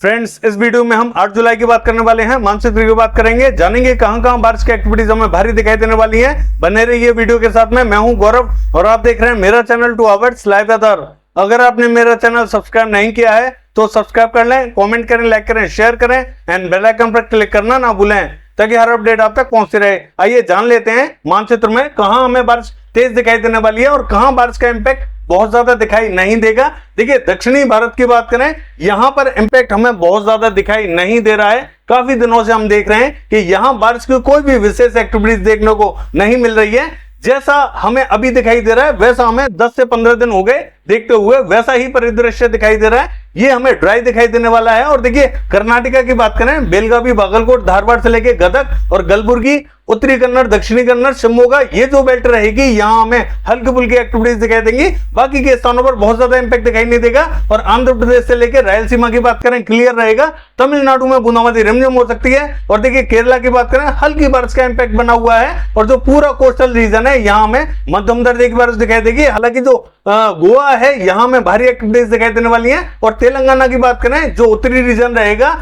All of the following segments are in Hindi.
फ्रेंड्स, इस वीडियो में हम 8 जुलाई की बात करने वाले हैं। मानसून की बात करेंगे, जानेंगे कहां बारिश की एक्टिविटीज हमें भारी दिखाई देने वाली हैं। बने रहिए वीडियो के साथ में। मैं हूं गौरव और आप देख रहे हैं मेरा चैनल 2 आवर्स लाइव वेदर। अगर आपने मेरा चैनल सब्सक्राइब नहीं किया है तो सब्सक्राइब कर लें, कमेंट करें, लाइक करें, शेयर करें एंड बेल आइकन पर क्लिक करना ना भूलें ताकि हर अपडेट आप तक पहुंचती रहे। आइए जान लेते हैं मानचित्र में कहां हमें बारिश तेज दिखाई देने वाली है और कहां बारिश का इंपैक्ट बहुत ज्यादा दिखाई नहीं देगा। देखिए, दक्षिणी भारत की बात करें, यहां पर इंपैक्ट हमें बहुत ज्यादा दिखाई नहीं दे रहा है। काफी दिनों से हम देख रहे हैं कि यहां बारिश की कोई भी विशेष एक्टिविटीज देखने को नहीं मिल रही है। जैसा हमें अभी दिखाई दे रहा है वैसा हमें 10 से 15 दिन हो गए देखते हुए, वैसा ही परिदृश्य दिखाई दे रहा है। ये हमें ड्राई दिखाई देने वाला है। और देखिए, कर्नाटका की बात करें, बेलगावी, बागलकोट, धारवाड़ से लेके गदग और कलबुर्गी, उत्तरी कन्नड़, दक्षिणी कन्नड़, शिवमोगा, ये जो बेल्ट रहेगी यहां हमें हल्की फुल्की एक्टिविटीज दिखाई देंगी। बाकी के स्थानों पर बहुत ज्यादा इंपैक्ट दिखाई नहीं देगा। और आंध्र प्रदेश से लेकर रायलसीमा की बात करें, क्लियर रहेगा। तमिलनाडु में बूंदाबांदी रिमझिम हो सकती है। और देखिए, केरला की बात करें, हल्की बारिश का इंपैक्ट बना हुआ है। और जो पूरा कोस्टल रीजन है यहां हमें मध्यम दर्जे की बारिश दिखाई देगी। हालांकि जो गोवा है यहां में भारी एक्टिविटीज दिखाई देने वाली हैं। और तेलंगाना की बात करें, जो उत्तरी रीजन रहेगा,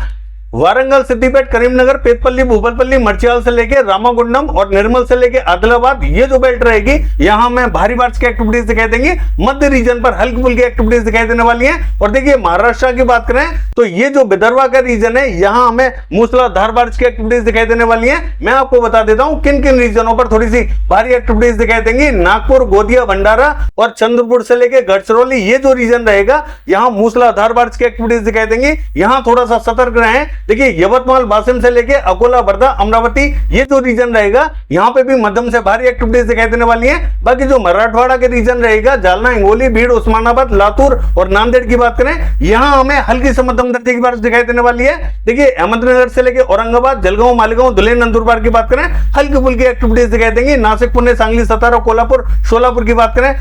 वारंगल, सिद्दीपेट, करीमनगर, पेटपल्ली, भूपालपल्ली, मर्चियाल से लेके रामागुंडम और निर्मल से लेके आदिलाबाद, ये जो बेल्ट रहेगी यहां में भारी बारिश की एक्टिविटीज दिखाई देंगी। मध्य रीजन पर हल्की फुल्की एक्टिविटीज दिखाई देने वाली हैं। और देखिए, महाराष्ट्र की बात करें तो ये जो विदर्भा का रीजन है यहां हमें मूसलाधार बारिश की एक्टिविटीज दिखाई देने वाली है। मैं आपको बता देता हूं किन किन रीजनों पर थोड़ी सी भारी एक्टिविटीज दिखाई देंगी। नागपुर, गोदिया, भंडारा और चंद्रपुर से लेके गढ़चिरौली, ये जो रीजन रहेगा यहां मूसलाधार बारिश की एक्टिविटीज दिखाई देंगी। यहां थोड़ा सा सतर्क रहें। देखिए, यवतमाल, वाशिम से लेके अकोला, वर्धा, अमरावती, ये जो रीजन रहेगा यहां पे भी मध्यम से भारी एक्टिविटीज दिखाई देने वाली हैं। बाकी जो मराठवाड़ा के रीजन रहेगा, जालना, हिंगोली, भीड़, उस्मानाबाद, लातूर और नांदेड़ की बात करें, यहां हमें हल्की से मध्यम दर्जे की बारिश दिखाई देने वाली है। देखिए, अहमदनगर से लेके औरंगाबाद, जलगांव, मालेगांव, धुले, नंदुरबार की बात करें, हल्की फुल्की एक्टिविटीज दिखाई देंगी। नासिक, पुणे, सांगली, सतारा, कोल्हापुर, शोलापुर की बात करें,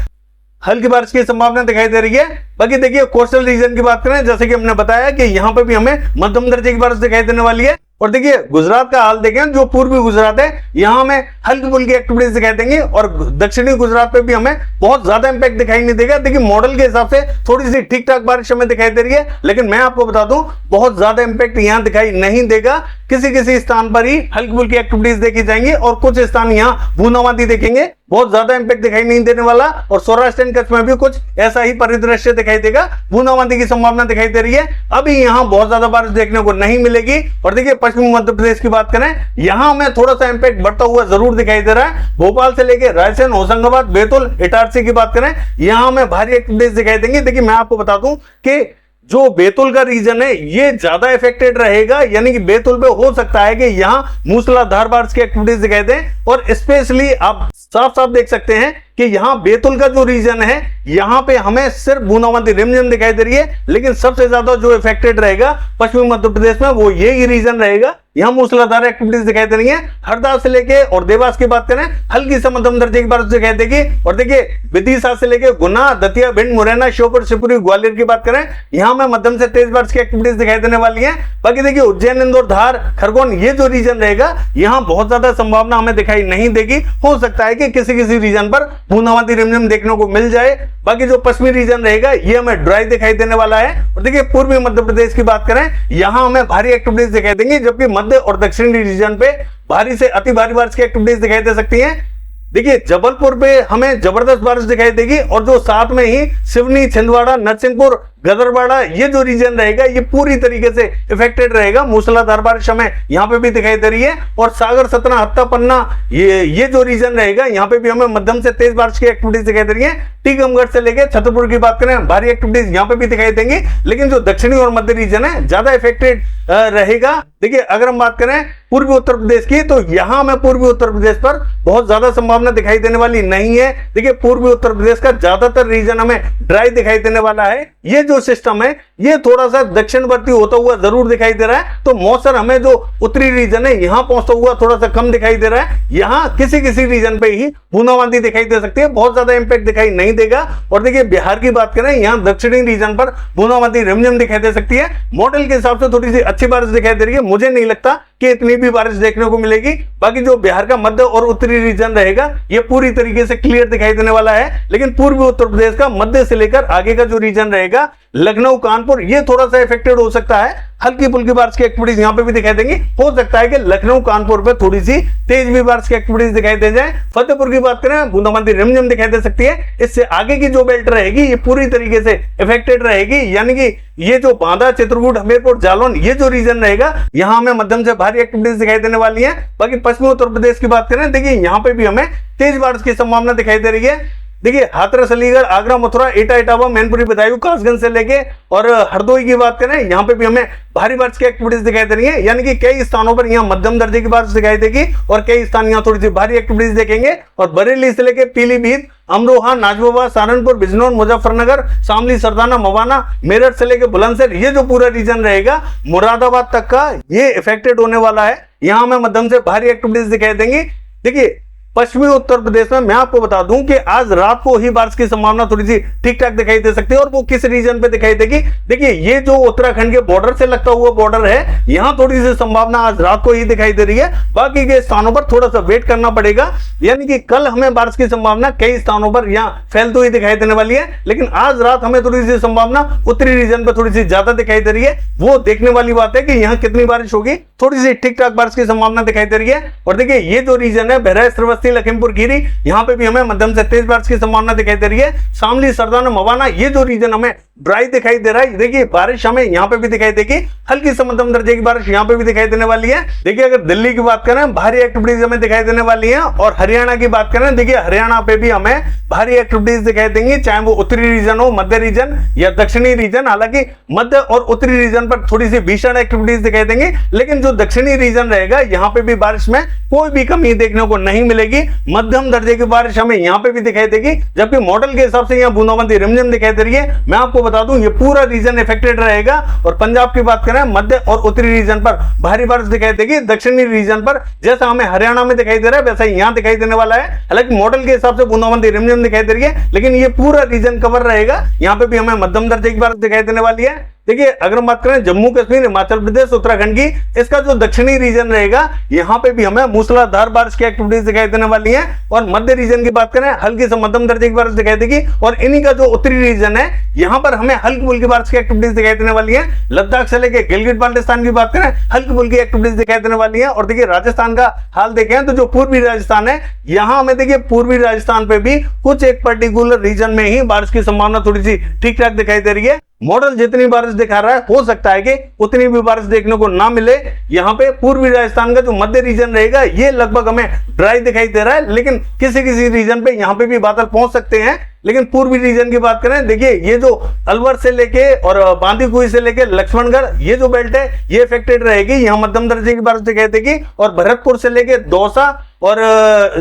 हल्की बारिश की संभावना दिखाई दे रही है। बाकी देखिए, कोस्टल रीजन की बात करें, जैसे कि हमने बताया कि यहां पे भी हमें मध्यम दर्जे की बारिश दिखाई देने वाली है। और देखिए, गुजरात का हाल देखें, जो पूर्वी गुजरात है यहां में हल्की फुल्की एक्टिविटीज दिखाई देंगी। और दक्षिणी गुजरात पे भी हमें बहुत ज्यादा इंपैक्ट दिखाई नहीं देगा। देखिए, मॉडल के हिसाब से थोड़ी सी ठीक ठाक बारिश हमें दिखाई दे रही है, लेकिन मैं आपको बता दूं बहुत ज्यादा इंपैक्ट यहां दिखाई नहीं देगा। किसी किसी स्थान पर ही हल्की फुल्की एक्टिविटीज देखी जाएंगी और कुछ स्थान यहाँ बूंदाबांदी देखेंगे। बहुत ज्यादा इंपैक्ट दिखाई नहीं देने वाला। और सौराष्ट्र एंड कच्छ में भी कुछ ऐसा ही परिदृश्य दिखाई देगा। बूंदाबांदी की संभावना दिखाई दे रही है। अभी यहाँ बहुत ज्यादा बारिश देखने को नहीं मिलेगी। और देखिए, पश्चिमी मध्य प्रदेश की बात करें, यहां हमें थोड़ा सा इंपैक्ट बढ़ता हुआ जरूर दिखाई दे रहा है। भोपाल से लेकर रायसेन, होशंगाबाद, बैतूल, इटारसी की बात करें, यहां हमें भारी एक्टिविटीज दिखाई देंगी। देखिए, मैं आपको बता दूं कि जो बैतूल का रीजन है ये ज्यादा इफेक्टेड रहेगा, यानी कि बैतूल पे हो सकता है कि यहां मूसलाधार बारिश की एक्टिविटीज दिखाई दे। और स्पेशली आप साफ साफ देख सकते हैं कि यहां बैतूल का जो रीजन है यहां पे हमें सिर्फ बूंदाबांदी रिमझिम दिखाई दे रही है, लेकिन सबसे ज्यादा जो इफेक्टेड रहेगा पश्चिमी मध्य प्रदेश में वो यही रीजन रहेगा। यहां मूसलाधार एक्टिविटीज दिखाई दे रही है। हरदा से लेके और देवास की बात करें, हल्की से मध्यम दर्जे की बारिश दिखाई देगी। और देखिए, विदिशा से लेके गुना, दतिया, भिंड, मुरैना, श्योपुर, शिवपुरी, ग्वालियर की बात करें, यहां में मध्यम से तेज बारिश की एक्टिविटीज दिखाई देने वाली है। बाकी देखिए, उज्जैन, इंदौर, धार, खरगोन, ये जो रीजन रहेगा यहां बहुत ज्यादा संभावना हमें दिखाई नहीं देगी। हो सकता है कि किसी किसी रीजन पर बूंदाबांदी रिमझिम देखने को मिल जाए। बाकी जो पश्चिमी रीजन रहेगा ये हमें ड्राई दिखाई देने वाला है। और देखिए, पूर्वी मध्य प्रदेश की बात करें, यहां हमें भारी एक्टिविटीज दिखाई देंगी, जबकि मध्य और दक्षिणी रीजन पे भारी से अति भारी बारिश की एक्टिविटीज दिखाई दे सकती हैं। देखिए, जबलपुर पे हमें जबरदस्त बारिश दिखाई देगी। और जो साथ में ही सिवनी, छिंदवाड़ा, नरसिंहपुर, गदरवाड़ा, ये जो रीजन रहेगा ये पूरी तरीके से इफेक्टेड रहेगा। मूसलाधार बारिश हमें यहाँ पे भी दिखाई दे रही है। और सागर, सतना, हत्ता, पन्ना, ये जो रीजन रहेगा यहाँ पे भी हमें मध्यम से तेज बारिश की एक्टिविटीज दिखाई दे रही है। टीकमगढ़ से लेकर छतरपुर की बात करें, भारी एक्टिविटीज यहाँ पे भी दिखाई देंगी। लेकिन जो दक्षिणी और मध्य रीजन है ज्यादा इफेक्टेड रहेगा। देखिए, अगर हम बात करें पूर्वी उत्तर प्रदेश की, तो यहां हमें पूर्वी उत्तर प्रदेश पर बहुत ज्यादा संभावना दिखाई देने वाली नहीं है। देखिए, पूर्वी उत्तर प्रदेश का ज्यादातर रीजन हमें ड्राई दिखाई देने वाला है। ये जो सिस्टम है ये थोड़ा सा दक्षिणवर्ती होता हुआ जरूर दिखाई दे रहा है। तो मौसम हमें जो उत्तरी रीजन है यहां पहुंचता हुआ थोड़ा सा कम दिखाई दे रहा है। यहां किसी किसी रीजन पे ही बूंदाबांदी दिखाई दे सकती है, बहुत ज्यादा इंपैक्ट दिखाई नहीं देगा। और देखिए, बिहार की बात करें, यहां दक्षिणी रीजन पर बूंदाबांदी रिमझिम दिखाई दे सकती है। मॉडल के हिसाब से थोड़ी सी अच्छी बारिश दिखाई दे रही है। मुझे नहीं लगता कि इतनी भी बारिश देखने को मिलेगी। बाकी जो बिहार का मध्य और उत्तरी रीजन रहेगा ये पूरी तरीके से क्लियर दिखाई देने वाला है। लेकिन पूर्वी उत्तर प्रदेश का मध्य से लेकर आगे का जो रीजन रहेगा, लखनऊ, कानपुर, ये थोड़ा सा इफेक्टेड हो सकता है। हल्की फुल्की बारिश की एक्टिविटीज यहाँ पे भी दिखाई देंगी। हो सकता है कि लखनऊ कानपुर पे थोड़ी सी तेज भी बारिश की एक्टिविटीज दिखाई दे जाए। फतेहपुर की बात करें बूंदाबांदी रिमझिम दिखाई दे सकती है। इससे आगे की जो बेल्ट रहेगी ये पूरी तरीके से इफेक्टेड रहेगी, यानी कि ये जो बांदा, चित्रकूट, हमीरपुर, जालौन ये जो रीजन रहेगा यहाँ हमें मध्यम से भारी एक्टिविटीज दिखाई देने वाली है। बाकी पश्चिमी उत्तर प्रदेश की बात करें, देखिए यहाँ पे भी हमें तेज बारिश की संभावना दिखाई दे रही है। देखिए हाथरस, अलीगढ़, आगरा, मथुरा, एटा, इटावा, मैनपुरी, बदायूं, कासगंज से लेके और हरदोई की बात करें, यहाँ पे भी हमें भारी बारिश की एक्टिविटीज दिखाई दे रही है। यानी कि कई स्थानों पर यहाँ मध्यम दर्जे की बारिश दिखाई देगी और कई स्थान यहाँ थोड़ी सी भारी एक्टिविटीज देखेंगे। और बरेली से लेके पीलीभीत, अमरोहा, नाजबोबा, सहारनपुर, बिजनौर, मुजफ्फरनगर, शामली, सरदाना, मवाना, मेरठ से लेके बुलंदशहर ये जो पूरा रीजन रहेगा मुरादाबाद तक का ये इफेक्टेड होने वाला है। यहाँ हमें मध्यम से भारी एक्टिविटीज दिखाई देंगी। देखिए पश्चिमी उत्तर प्रदेश में मैं आपको बता दूं कि आज रात को ही बारिश की संभावना थोड़ी सी ठीक ठाक दिखाई दे सकती है। और वो किस रीजन पे दिखाई देगी, देखिए ये जो उत्तराखंड के बॉर्डर से लगता हुआ बॉर्डर है, यहाँ थोड़ी सी संभावना आज रात को ही दिखाई दे रही है। बाकी के स्थानों पर थोड़ा सा वेट करना पड़ेगा, यानी कि कल हमें बारिश की संभावना कई स्थानों पर यहाँ फैलती हुई दिखाई देने वाली है। लेकिन आज रात हमें थोड़ी सी संभावना उत्तरी रीजन पर थोड़ी सी ज्यादा दिखाई दे रही है। वो देखने वाली बात है कि यहाँ कितनी बारिश होगी, थोड़ी सी ठीक ठाक बारिश की संभावना दिखाई दे रही है। और देखिए ये जो रीजन है बहराइच, श्रावस्ती, लखीमपुर खीरी, यहाँ पे भी हमें मध्यम से तेज बारिश की संभावना दिखाई दे रही है। शामली, सरदाना, मवाना ये जो रीजन हमें ड्राई दिखाई दे रहा है, देखिए बारिश हमें यहाँ पे भी दिखाई देगी, हल्की से मध्यम दर्जे की बारिश यहाँ पे भी दिखाई देने वाली है। देखिए अगर दिल्ली की बात करें भारी एक्टिविटीज हमें दिखाई देने वाली है। और हरियाणा की बात करें, देखिए हरियाणा पे भी हमें भारी एक्टिविटीज दिखाई देंगी, चाहे वो उत्तरी रीजन हो, मध्य रीजन या दक्षिणी रीजन। हालांकि मध्य और उत्तरी रीजन पर थोड़ी सी भीषण एक्टिविटीज दिखाई देंगी, लेकिन जो दक्षिणी रीजन रहेगा यहाँ पे भी बारिश में कोई भी कमी देखने को नहीं मिलेगी। मध्यम दर्जे की बारिश हमें यहाँ पे भी दिखाई देगी, जबकि मॉडल के हिसाब से यहाँ बूंदाबांदी रिमझिम दिखाई दे रही है। मैं आपको बता दूं ये पूरा रीजन इफेक्टेड रहेगा। और पंजाब की बात करें मध्य और उत्तरी रीजन पर भारी बारिश दिखाई देगी, दक्षिणी रीजन पर जैसा हमें हरियाणा में दिखाई दे रहा है वैसा ही यहाँ दिखाई देने वाला है। हालांकि मॉडल के हिसाब से बूंदाबांदी रिमझिम दिखाई दे रही है, लेकिन ये पूरा रीजन कवर रहेगा। यहाँ पे भी हमें मध्यम दर्जे की बारिश दिखाई देने वाली है। देखिए अगर हम बात करें जम्मू कश्मीर, हिमाचल प्रदेश, उत्तराखंड की, इसका जो दक्षिणी रीजन रहेगा यहाँ पे भी हमें मूसलाधार बारिश की एक्टिविटीज दिखाई देने वाली है। और मध्य रीजन की बात करें हल्की से मध्यम दर्जे की बारिश दिखाई देगी। और इन्हीं का जो उत्तरी रीजन है यहाँ पर हमें हल्की फुल्की बारिश की एक्टिविटीज दिखाई देने वाली है। लद्दाख से लेकर गिलगित बाल्टिस्तान की बात करें हल्की फुल्की एक्टिविटीज दिखाई देने वाली है। और देखिए राजस्थान का हाल देखें तो जो पूर्वी राजस्थान है यहाँ हमें देखिए पूर्वी राजस्थान पे भी कुछ एक पर्टिकुलर रीजन में ही बारिश की संभावना थोड़ी सी ठीक ठाक दिखाई दे रही है। मॉडल जितनी बारिश दिखा रहा है हो सकता है कि उतनी भी बारिश देखने को ना मिले। यहाँ पे पूर्वी राजस्थान का जो मध्य रीजन रहेगा ये लगभग हमें ड्राई दिखाई दे रहा है, लेकिन किसी किसी रीजन पे यहाँ पे भी बादल पहुंच सकते हैं। लेकिन पूर्वी रीजन की बात करें, देखिए ये जो अलवर से लेके और बांदीकुई से लेके लक्ष्मणगढ़ ये जो बेल्ट है ये इफेक्टेड रहेगी, यहाँ मध्यम दर्जे की बारिश दिखाई देगी। और भरतपुर से लेके दौसा और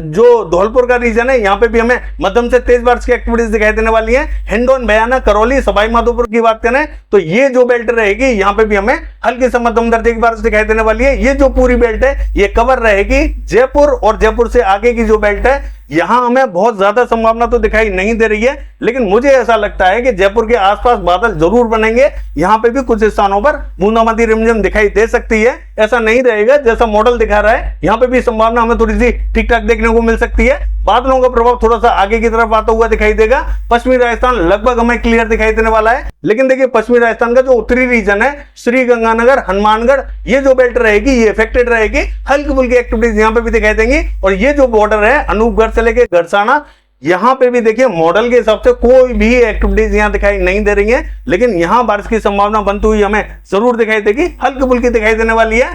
जो धौलपुर का रीजन है यहाँ पे भी हमें मध्यम से तेज बारिश की एक्टिविटीज दिखाई देने वाली है। हिंडौन, बयाना, करौली, सवाई माधोपुर की बात करें तो ये जो बेल्ट रहेगी यहाँ पे भी हमें हल्की से मध्यम दर्जे की बारिश दिखाई देने वाली है। ये जो पूरी बेल्ट है ये कवर रहेगी। जयपुर और जयपुर से आगे की जो बेल्ट है यहाँ हमें बहुत ज्यादा संभावना तो दिखाई नहीं दे रही है, लेकिन मुझे ऐसा लगता है कि जयपुर के आसपास बादल जरूर बनेंगे। यहाँ पे भी कुछ स्थानों पर बूंदाबांदी रिमझिम दिखाई दे सकती है। ऐसा नहीं रहेगा जैसा मॉडल दिखा रहा है, यहाँ पे भी संभावना हमें थोड़ी सी ठीक ठाक देखने को मिल सकती है। बादलों का प्रभाव थोड़ा सा आगे की तरफ आता हुआ दिखाई देगा। पश्चिमी राजस्थान लगभग हमें क्लियर दिखाई देने वाला है, लेकिन देखिए पश्चिमी राजस्थान का जो उत्तरी रीजन है श्रीगंगानगर, हनुमानगढ़ ये जो बेल्ट रहेगी ये इफेक्टेड रहेगी। हल्की फुल्की एक्टिविटीज यहाँ पे भी दिखाई देंगी। और ये जो बॉर्डर है अनूपगढ़ से लेके गड़साना यहाँ पे भी देखिए मॉडल के हिसाब से कोई भी एक्टिविटीज यहाँ दिखाई नहीं दे रही है, लेकिन यहाँ बारिश की संभावना बनती हुई हमें जरूर दिखाई देगी, हल्की फुल्की दिखाई देने वाली है।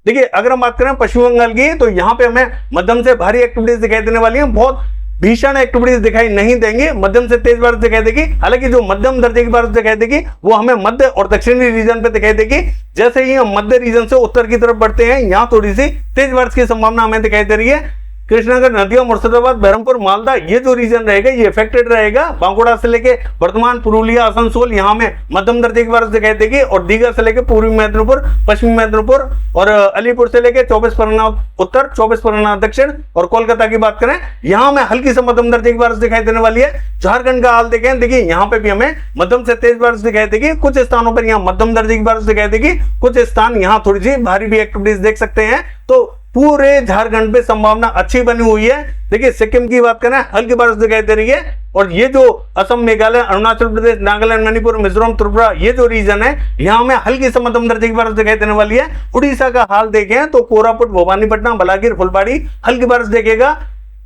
देखिए अगर हम बात करें पश्चिम बंगाल की तो यहाँ पे हमें मध्यम से भारी एक्टिविटीज दिखाई देने वाली है। बहुत भीषण एक्टिविटीज दिखाई नहीं देंगे, मध्यम से तेज बारिश दिखाई देगी। हालांकि जो मध्यम दर्जे की बारिश दिखाई देगी वो हमें मध्य और दक्षिणी रीजन पे दिखाई देगी। जैसे ही हम मध्य रीजन से उत्तर की तरफ बढ़ते हैं यहाँ थोड़ी सी तेज बारिश की संभावना हमें दिखाई दे रही है। कृष्णनगर, नदिया, मुर्शिदाबाद, बहरमपुर, मालदा ये जो रीजन रहेगा ये इफेक्टेड रहेगा। बांकुड़ा से लेके वर्धमान, पुरुलिया, आसनसोल यहाँ में मध्यम दर्जे की बारिश दिखाई देगी। और दीघा से लेके पूर्वी मेदिनीपुर, पश्चिमी मेदिनीपुर और अलीपुर से लेके 24 परगना उत्तर, 24 परगना दक्षिण और कोलकाता की बात करें यहाँ में हल्की से मध्यम दर्जे की बारिश दिखाई देने वाली है। झारखंड का हाल देखें, देखिए यहाँ पे भी हमें मध्यम से तेज बारिश दिखाई देगी। कुछ स्थानों पर यहाँ मध्यम दर्जे की बारिश दिखाई देगी, कुछ स्थान यहाँ थोड़ी सी भारी भी एक्टिविटीज देख सकते हैं। तो पूरे झारखंड पे संभावना अच्छी बनी हुई है। देखिए सिक्किम की बात करें, हल्की बारिश दिखाई दे रही है, और ये जो असम, मेघालय, अरुणाचल प्रदेश, नागालैंड, मणिपुर, मिजोरम, त्रिपुरा, ये जो रीजन है, यहाँ में हल्की से मध्यम दर्जे की बारिश दिखाई देने वाली है। उड़ीसा का हाल देखें तो कोरापुट, भवानीपटना, बलागीर, फुलबाड़ी हल्की बारिश देखेगा।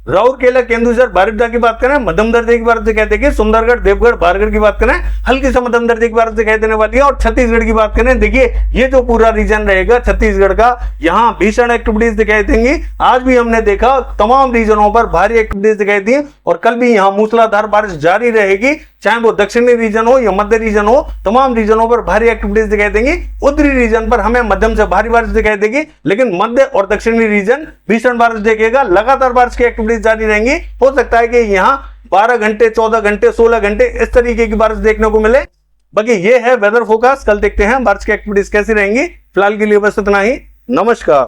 राउरकेला, केंदुझर, बारिपदा की बात करें मध्यम दर्जे की बारिश दिखाई देगी। सुंदरगढ़, देवगढ़, बारगढ़ की बात करें हल्की से मध्यम दर्जे की बारिश दिखाई देने वाली है। और छत्तीसगढ़ की बात करें, देखिए ये जो पूरा रीजन रहेगा छत्तीसगढ़ का, यहाँ भीषण एक्टिविटीज दिखाई देंगी। आज भी हमने देखा तमाम रीजनों पर भारी एक्टिविटीज दिखाई दी, और कल भी यहाँ मूसलाधार बारिश जारी रहेगी, चाहे वो दक्षिणी रीजन हो या मध्य रीजन हो, तमाम रीजनों पर भारी एक्टिविटीज दिखाई देंगी। उत्तरी रीजन पर हमें मध्यम से भारी बारिश दिखाई देगी, लेकिन मध्य और दक्षिणी रीजन भीषण बारिश देखेगा। लगातार बारिश की एक्टिविटीज जारी रहेंगी। हो सकता है कि यहाँ 12 घंटे, 14 घंटे, 16 घंटे इस तरीके की बारिश देखने को मिले। बाकी ये है वेदर फोरकास्ट। कल देखते हैं बारिश की एक्टिविटीज कैसी रहेंगी। फिलहाल के लिए बस इतना ही। नमस्कार।